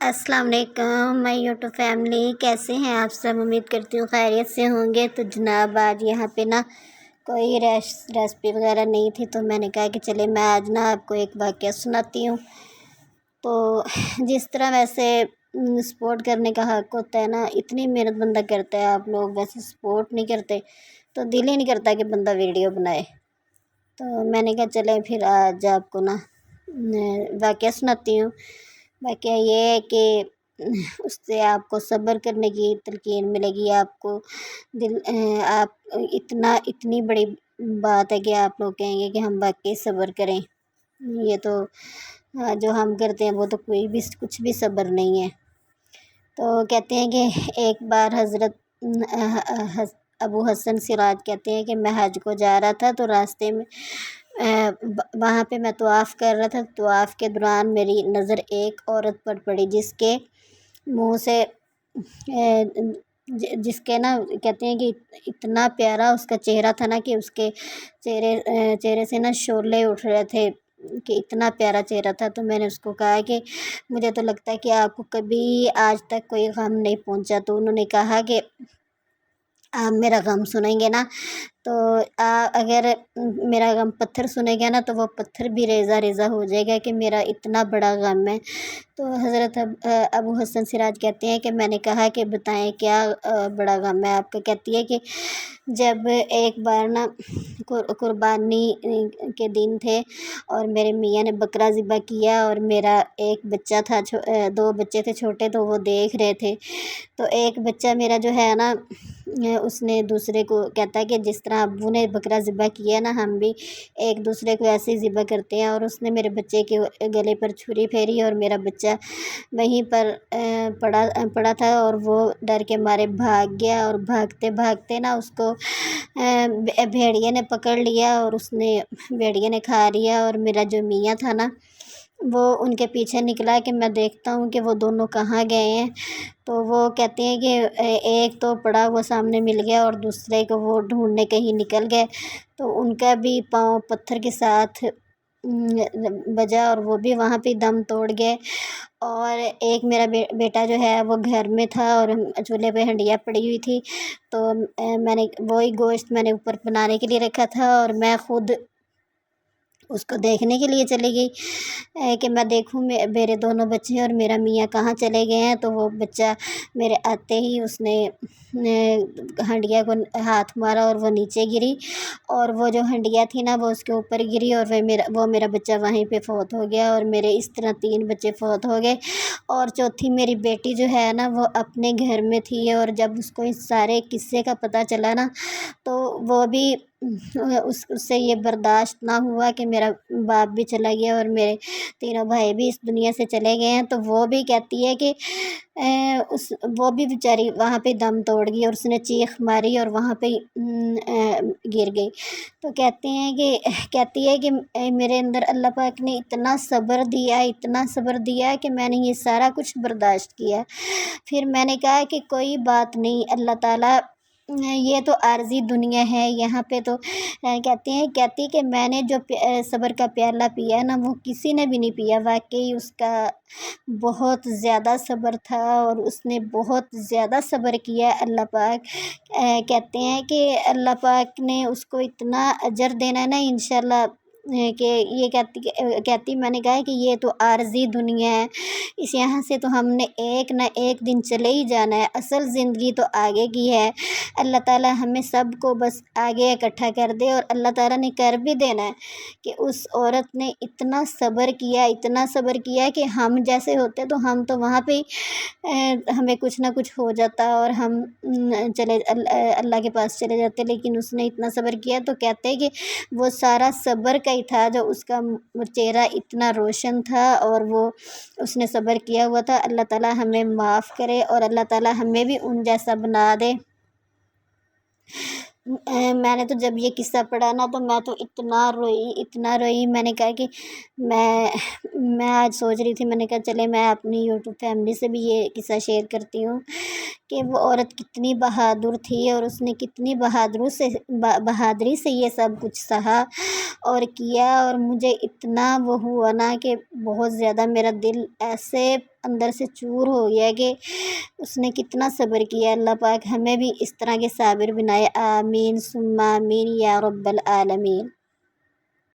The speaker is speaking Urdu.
السلام علیکم میں یوٹیوب فیملی، کیسے ہیں آپ سب؟ امید کرتی ہوں خیریت سے ہوں گے۔ تو جناب آج یہاں پہ کوئی ریسپی وغیرہ نہیں تھی، تو میں نے کہا کہ چلے میں آج آپ کو ایک واقعہ سناتی ہوں۔ تو جس طرح ویسے سپورٹ کرنے کا حق ہوتا ہے اتنی محنت بندہ کرتا ہے، آپ لوگ ویسے سپورٹ نہیں کرتے تو دل ہی نہیں کرتا کہ بندہ ویڈیو بنائے۔ تو میں نے کہا چلے پھر آج آپ کو واقعہ سناتی ہوں۔ واقعہ یہ ہے کہ اس سے آپ کو صبر کرنے کی تلقین ملے گی۔ آپ کو آپ اتنی بڑی بات ہے کہ آپ لوگ کہیں گے کہ ہم واقعی صبر کریں۔ یہ تو جو ہم کرتے ہیں وہ تو کچھ بھی صبر نہیں ہے۔ تو کہتے ہیں کہ ایک بار حضرت ابو حسن سراج کہتے ہیں کہ میں حج کو جا رہا تھا، تو راستے میں وہاں پہ میں طواف کر رہا تھا۔ طواف کے دوران میری نظر ایک عورت پر پڑی جس کے منہ سے جس کے کہتے ہیں کہ اتنا پیارا اس کا چہرہ تھا کہ اس کے چہرے سے شعلے اٹھ رہے تھے کہ اتنا پیارا چہرہ تھا۔ تو میں نے اس کو کہا کہ مجھے تو لگتا ہے کہ آپ کو کبھی آج تک کوئی غم نہیں پہنچا۔ تو انہوں نے کہا کہ آپ میرا غم سنیں گے تو اگر میرا غم پتھر سنے گا تو وہ پتھر بھی ریزہ ریزہ ہو جائے گا کہ میرا اتنا بڑا غم ہے۔ تو حضرت ابو حسن سراج کہتے ہیں کہ میں نے کہا کہ بتائیں کیا بڑا غم ہے آپ کا؟ کہتی ہے کہ جب ایک بار قربانی کے دن تھے اور میرے میاں نے بکرا ذبح کیا، اور میرا ایک بچہ تھا، 2 بچے تھے چھوٹے، تو وہ دیکھ رہے تھے۔ تو ایک بچہ میرا جو ہے اس نے دوسرے کو کہتا ہے کہ جس طرح ابو نے بکرا ذبح کیا ہم بھی ایک دوسرے کو ایسے ہی ذبح کرتے ہیں۔ اور اس نے میرے بچے کے گلے پر چھری پھیری اور میرا بچہ وہیں پر پڑا تھا، اور وہ ڈر کے مارے بھاگ گیا، اور بھاگتے بھاگتے اس کو بھیڑیے نے پکڑ لیا، اور اس نے بھیڑیے نے کھا لیا۔ اور میرا جو میاں تھا وہ ان کے پیچھے نکلا کہ میں دیکھتا ہوں کہ وہ دونوں کہاں گئے ہیں۔ تو وہ کہتے ہیں کہ ایک تو پڑا وہ سامنے مل گیا، اور دوسرے کو وہ ڈھونڈنے کہیں نکل گئے، تو ان کا بھی پاؤں پتھر کے ساتھ بجا اور وہ بھی وہاں پہ دم توڑ گئے۔ اور ایک میرا بیٹا جو ہے وہ گھر میں تھا اور چولہے پہ ہنڈیا پڑی ہوئی تھی، تو میں نے وہی گوشت میں نے اوپر بنانے کے لیے رکھا تھا، اور میں خود اس کو دیکھنے کے لیے چلی گئی کہ میں دیکھوں میرے دونوں بچے اور میرا میاں کہاں چلے گئے ہیں۔ تو وہ بچہ میرے آتے ہی اس نے ہنڈیا کو ہاتھ مارا اور وہ نیچے گری، اور وہ جو ہنڈیا تھی وہ اس کے اوپر گری، اور وہ میرا بچہ وہیں پہ فوت ہو گیا، اور میرے اس طرح 3 بچے فوت ہو گئے۔ اور چوتھی میری بیٹی جو ہے وہ اپنے گھر میں تھی، اور جب اس کو اس سارے قصے کا پتہ چلا تو وہ بھی اس سے یہ برداشت نہ ہوا کہ میرا باپ بھی چلا گیا اور میرے 3 بھائی بھی اس دنیا سے چلے گئے ہیں۔ تو وہ بھی کہتی ہے کہ وہ بھی بیچاری وہاں پہ دم توڑ گئی، اور اس نے چیخ ماری اور وہاں پہ گر گئی۔ تو کہتی ہے کہ میرے اندر اللہ پاک نے اتنا صبر دیا کہ میں نے یہ سارا کچھ برداشت کیا۔ پھر میں نے کہا کہ کوئی بات نہیں، اللہ تعالیٰ یہ تو عارضی دنیا ہے، یہاں پہ تو کہتی کہ میں نے جو صبر کا پیالہ پیا وہ کسی نے بھی نہیں پیا۔ واقعی اس کا بہت زیادہ صبر تھا، اور اس نے بہت زیادہ صبر کیا۔ اللہ پاک کہتے ہیں کہ اللہ پاک نے اس کو اتنا اجر دینا ہے انشاءاللہ، کہ یہ کہتی میں نے کہا کہ یہ تو عارضی دنیا ہے، اس یہاں سے تو ہم نے ایک نہ ایک دن چلے ہی جانا ہے، اصل زندگی تو آگے کی ہے۔ اللہ تعالیٰ ہمیں سب کو بس آگے اکٹھا کر دے، اور اللہ تعالیٰ نے کر بھی دینا ہے کہ اس عورت نے اتنا صبر کیا کہ ہم جیسے ہوتے تو ہم تو وہاں پہ ہمیں کچھ نہ کچھ ہو جاتا اور ہم اللہ کے پاس چلے جاتے، لیکن اس نے اتنا صبر کیا۔ تو کہتے ہیں کہ وہ سارا صبر کا ہی تھا جو اس کا چہرہ اتنا روشن تھا، اور وہ اس نے صبر کیا ہوا تھا۔ اللہ تعالیٰ ہمیں معاف کرے اور اللہ تعالیٰ ہمیں بھی ان جیسا بنا دے۔ میں نے تو جب یہ قصہ پڑھا تو میں تو اتنا روئی۔ میں نے کہا کہ میں آج سوچ رہی تھی، میں نے کہا چلے میں اپنی یوٹیوب فیملی سے بھی یہ قصہ شیئر کرتی ہوں کہ وہ عورت کتنی بہادر تھی، اور اس نے کتنی بہادری سے یہ سب کچھ سہا اور کیا۔ اور مجھے اتنا وہ ہوا کہ بہت زیادہ میرا دل ایسے اندر سے چور ہو گیا کہ اس نے کتنا صبر کیا۔ اللہ پاک ہمیں بھی اس طرح کے صابر بنائے، آمین ثم آمین یا رب العالمین۔